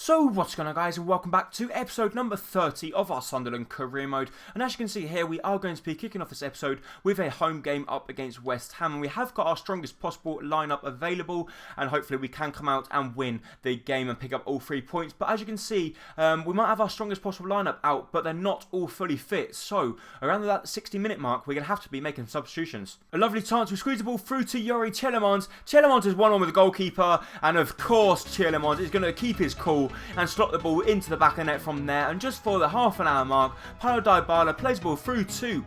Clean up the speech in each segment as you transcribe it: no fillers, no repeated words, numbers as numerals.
So what's going on, guys, and welcome back to episode number 30 of our Sunderland career mode. And as you can see here, we are going to be kicking off this episode with a home game up against West Ham, and we have got our strongest possible lineup available, and hopefully we can come out and win the game and pick up all 3 points. But as you can see, we might have our strongest possible lineup out, but they're not all fully fit. So around that 60-minute mark, we're going to have to be making substitutions. A lovely chance, we squeeze the ball through to Yuri Tielemans. Tielemans is 1-on with the goalkeeper, and of course Tielemans is going to keep his cool and slot the ball into the back of the net from there. And just for the half-an-hour mark, Paulo Dybala plays the ball through to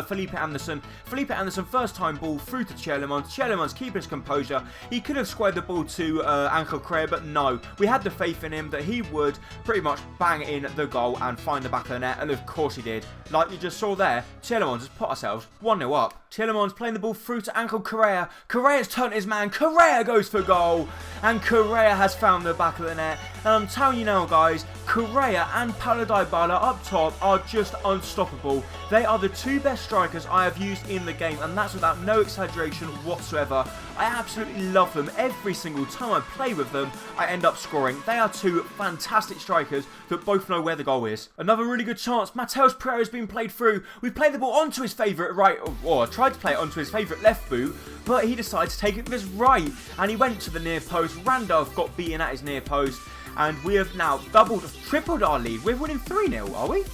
Felipe Anderson. Felipe Anderson, first time ball through to Tielemans. Tielemans keeping his composure. He could have squared the ball to Angel Correa, but no. We had the faith in him that he would pretty much bang in the goal and find the back of the net, and of course he did. Like you just saw there, Tielemans has put ourselves 1-0 up. Tielemans playing the ball through to Angel Correa. Correa's turned his man. Correa goes for goal, and Correa has found the back of the net. And I'm telling you now, guys, Correa and Paulo Dybala up top are just unstoppable. They are the two best strikers I have used in the game, and that's without no exaggeration whatsoever. I absolutely love them. Every single time I play with them, I end up scoring. They are two fantastic strikers that both know where the goal is. Another really good chance. Matheus Pereira has been played through. We played the ball onto his favourite right, or tried to play it onto his favourite left boot, but he decided to take it with his right, and he went to the near post. Randolph got beaten at his near post, and we have now tripled our lead. We're winning 3-0, are we?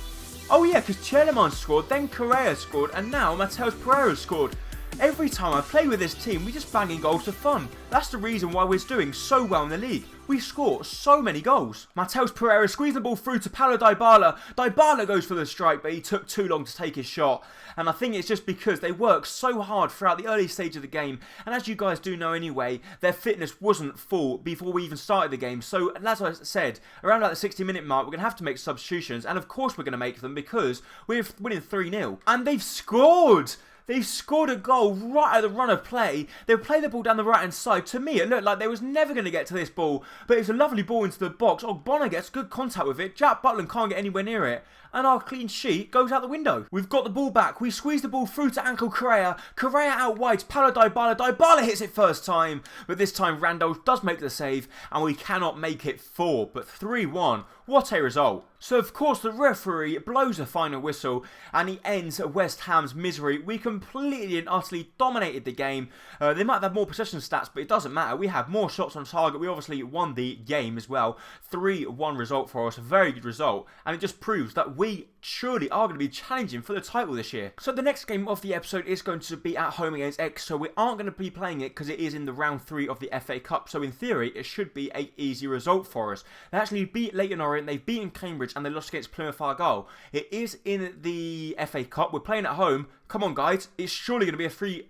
Oh yeah, because Tielemans scored, then Correa scored, and now Matheus Pereira scored. Every time I play with this team, we just bang in goals for fun. That's the reason why we're doing so well in the league. We score so many goals. Matheus Pereira squeezed the ball through to Paulo Dybala. Dybala goes for the strike, but he took too long to take his shot. And I think it's just because they worked so hard throughout the early stage of the game. And as you guys do know anyway, their fitness wasn't full before we even started the game. So as I said, around like the 60-minute mark, we're going to have to make substitutions. And of course we're going to make them because we're winning 3-0. And they've scored! They've scored a goal right at the run of play. They play the ball down the right-hand side. To me, it looked like they was never going to get to this ball. But it's a lovely ball into the box. Ogbonna gets good contact with it. Jack Butland can't get anywhere near it. And our clean sheet goes out the window. We've got the ball back. We squeeze the ball through to Angel Correa. Correa out wide to Paulo Dybala. Dybala hits it first time. But this time Randolph does make the save. And we cannot make it 4. But 3-1. What a result. So of course the referee blows a final whistle and he ends West Ham's misery. We completely and utterly dominated the game. They might have more possession stats, but it doesn't matter. We had more shots on target. We obviously won the game as well. 3-1 result for us. A very good result. And it just proves that we surely are going to be challenging for the title this year. So the next game of the episode is going to be at home against X. So we aren't going to be playing it because it is in the round 3 of the FA Cup. So in theory, it should be an easy result for us. They actually beat Leyton Orient. They've beaten Cambridge and they lost against Plymouth Argyle. It is in the FA Cup. We're playing at home. Come on, guys. It's surely going to be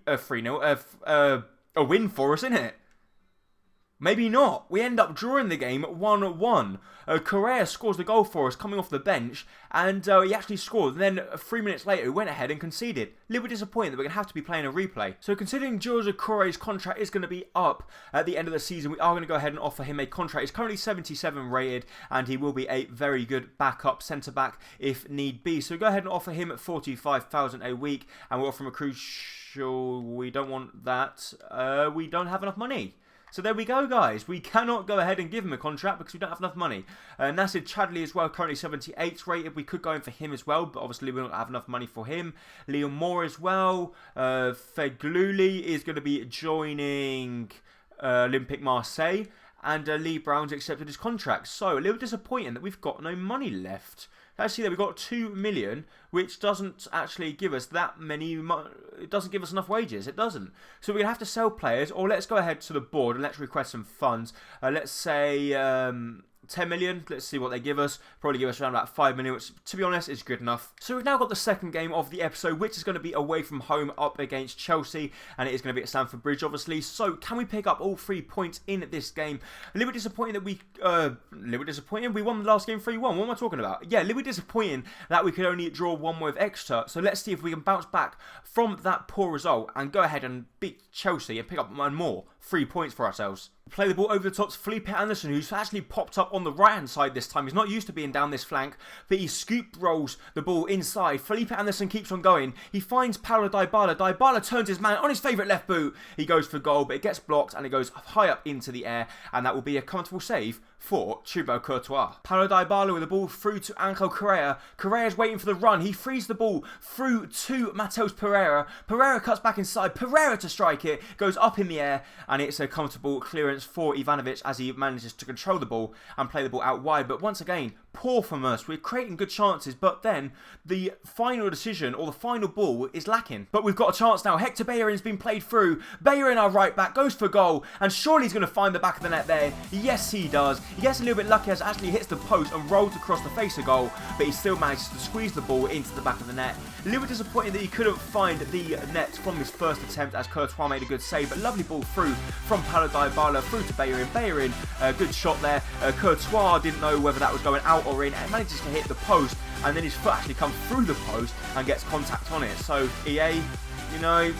a win for us, isn't it? Maybe not. We end up drawing the game 1-1. Correa scores the goal for us coming off the bench, and he actually scored. And then 3 minutes later, he went ahead and conceded. A little bit disappointed that we're going to have to be playing a replay. So considering George Correa's contract is going to be up at the end of the season, we are going to go ahead and offer him a contract. He's currently 77 rated, and he will be a very good backup centre-back if need be. So go ahead and offer him at $45,000 a week, and we'll offer him a crucial... We don't want that. We don't have enough money. So there we go, guys. We cannot go ahead and give him a contract because we don't have enough money. Nasir Chadley as well, currently 78 rated. We could go in for him as well, but obviously we don't have enough money for him. Leon Moore as well. Fegluli is going to be joining Olympique Marseille. And Lee Brown's accepted his contract. So a little disappointing that we've got no money left. Actually, there we've got 2 million, which doesn't actually give us that many. It doesn't give us enough wages. It doesn't. So we're gonna have to sell players, or let's go ahead to the board and let's request some funds. Let's say 10 million. Let's see what they give us. Probably give us around about 5 million, which, to be honest, is good enough. So we've now got the second game of the episode, which is going to be away from home up against Chelsea, and it is going to be at Stamford Bridge, obviously. So can we pick up all 3 points in this game? A little bit disappointing that we, we won the last game 3-1. What am I talking about? Yeah, a little bit disappointing that we could only draw 1 with Exeter. So let's see if we can bounce back from that poor result and go ahead and beat Chelsea and pick up one more 3 points for ourselves. Play the ball over the top to Felipe Anderson, who's actually popped up on the right-hand side this time. He's not used to being down this flank, but he scoop rolls the ball inside. Felipe Anderson keeps on going. He finds Paulo Dybala. Dybala turns his man on his favourite left boot. He goes for goal, but it gets blocked and it goes high up into the air, and that will be a comfortable save for Thibaut Courtois. Paulo Dybala with the ball through to Angel Correa. Correa's waiting for the run. He frees the ball through to Matheus Pereira. Pereira cuts back inside. Pereira to strike it. Goes up in the air, and it's a comfortable clearance for Ivanovic as he manages to control the ball and play the ball out wide. But once again, poor from us. We're creating good chances, but then the final decision or the final ball is lacking. But we've got a chance now. Hector Bellerin's been played through. Bellerin, our right back, goes for goal, and surely he's going to find the back of the net there. Yes, he does. He gets a little bit lucky as it actually hits the post and rolls across the face of goal, but he still manages to squeeze the ball into the back of the net. A little bit disappointing that he couldn't find the net from his first attempt as Courtois made a good save, but lovely ball through from Paulo Dybala through to Bellerin. Bellerin, good shot there. Courtois didn't know whether that was going out or in, and manages to hit the post, and then his foot actually comes through the post and gets contact on it. So EA, you know,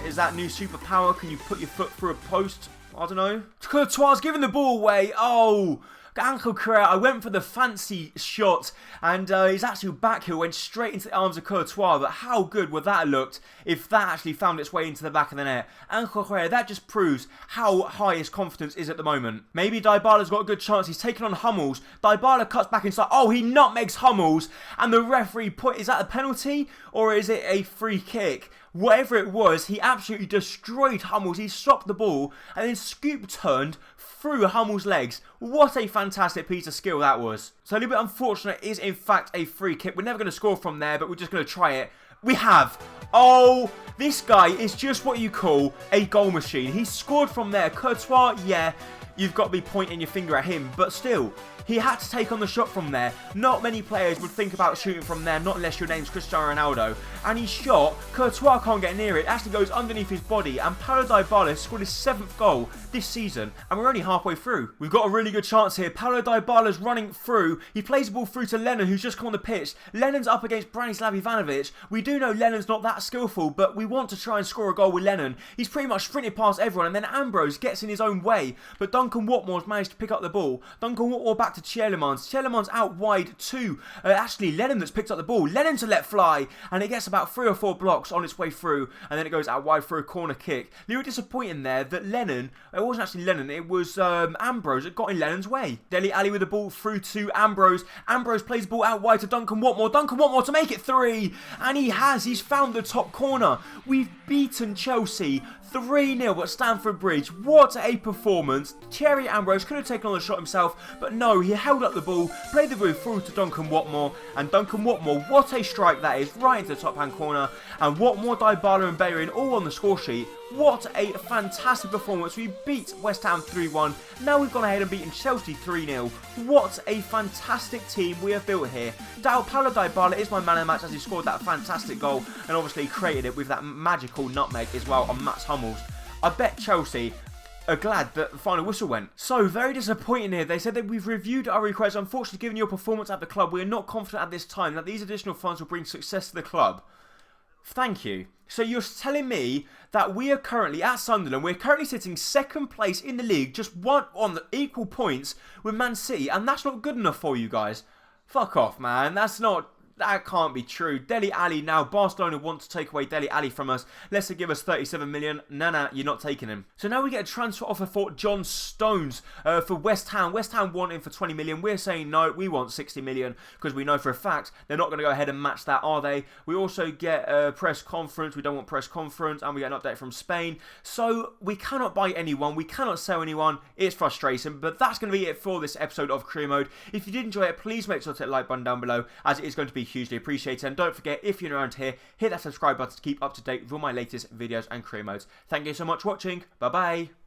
is that new superpower? Can you put your foot through a post? I don't know. Courtois giving the ball away. Oh, Angel Correa, I went for the fancy shot, and his actual back heel went straight into the arms of Courtois, but how good would that have looked if that actually found its way into the back of the net? Angel Correa, that just proves how high his confidence is at the moment. Maybe Dybala's got a good chance. He's taken on Hummels. Dybala cuts back inside. Oh, he nutmegs Hummels, and the referee is that a penalty, or is it a free kick? Whatever it was, he absolutely destroyed Hummels. He stopped the ball and then scoop turned through Hummels' legs. What a fantastic piece of skill that was. So a little bit unfortunate, it is in fact a free kick. We're never going to score from there, but we're just going to try it. We have. Oh, this guy is just what you call a goal machine. He scored from there. Courtois, yeah, you've got to be pointing your finger at him, but still, he had to take on the shot from there. Not many players would think about shooting from there, not unless your name's Cristiano Ronaldo. And he shot. Courtois can't get near it. It actually goes underneath his body. And Paulo Dybala scored his 7th goal this season. And we're only halfway through. We've got a really good chance here. Paulo Dybala's running through. He plays the ball through to Lennon, who's just come on the pitch. Lennon's up against Branislav Ivanovic. We do know Lennon's not that skillful, but we want to try and score a goal with Lennon. He's pretty much sprinted past everyone. And then Ambrose gets in his own way. But Duncan Watmore's managed to pick up the ball. Duncan Watmore back to Tielemans. Tielemans out wide to actually Lennon that's picked up the ball. Lennon to let fly, and it gets about 3 or 4 blocks on its way through, and then it goes out wide for a corner kick. A little disappointing there that Lennon, it wasn't actually Lennon, it was Ambrose that got in Lennon's way. Dele Alli with the ball through to Ambrose. Ambrose plays the ball out wide to Duncan Watmore. Duncan Watmore to make it 3, and he's found the top corner. We've beaten Chelsea 3-0 at Stamford Bridge. What a performance. Thierry Ambrose could have taken on the shot himself, but no, he held up the ball, played the ball through to Duncan Watmore, and Duncan Watmore, what a strike that is, right into the top hand corner, and Watmore, Dybala and Bellerin all on the score sheet. What a fantastic performance. We beat West Ham 3-1. Now we've gone ahead and beaten Chelsea 3-0. What a fantastic team we have built here. Paulo Dybala is my man of the match as he scored that fantastic goal and obviously created it with that magical nutmeg as well on Mats Hummels. I bet Chelsea are glad that the final whistle went. So, very disappointing here. They said that we've reviewed our request. Unfortunately, given your performance at the club, we are not confident at this time that these additional funds will bring success to the club. Thank you. So you're telling me that we are currently at Sunderland, we're currently sitting 2nd place in the league, just one on the equal points with Man City, and that's not good enough for you guys? Fuck off, man. That can't be true. Dele Alli now. Barcelona want to take away Dele Alli from us. Leicester give us 37 million. Nah, you're not taking him. So now we get a transfer offer for John Stones for West Ham. West Ham want him for 20 million. We're saying no, we want 60 million because we know for a fact they're not going to go ahead and match that, are they? We also get a press conference. We don't want press conference, and we get an update from Spain. So we cannot buy anyone. We cannot sell anyone. It's frustrating, but that's going to be it for this episode of Career Mode. If you did enjoy it, please make sure to hit the like button down below, as it is going to be hugely appreciated. And don't forget, if you're around here, hit that subscribe button to keep up to date with all my latest videos and career modes. Thank you so much for watching. Bye bye.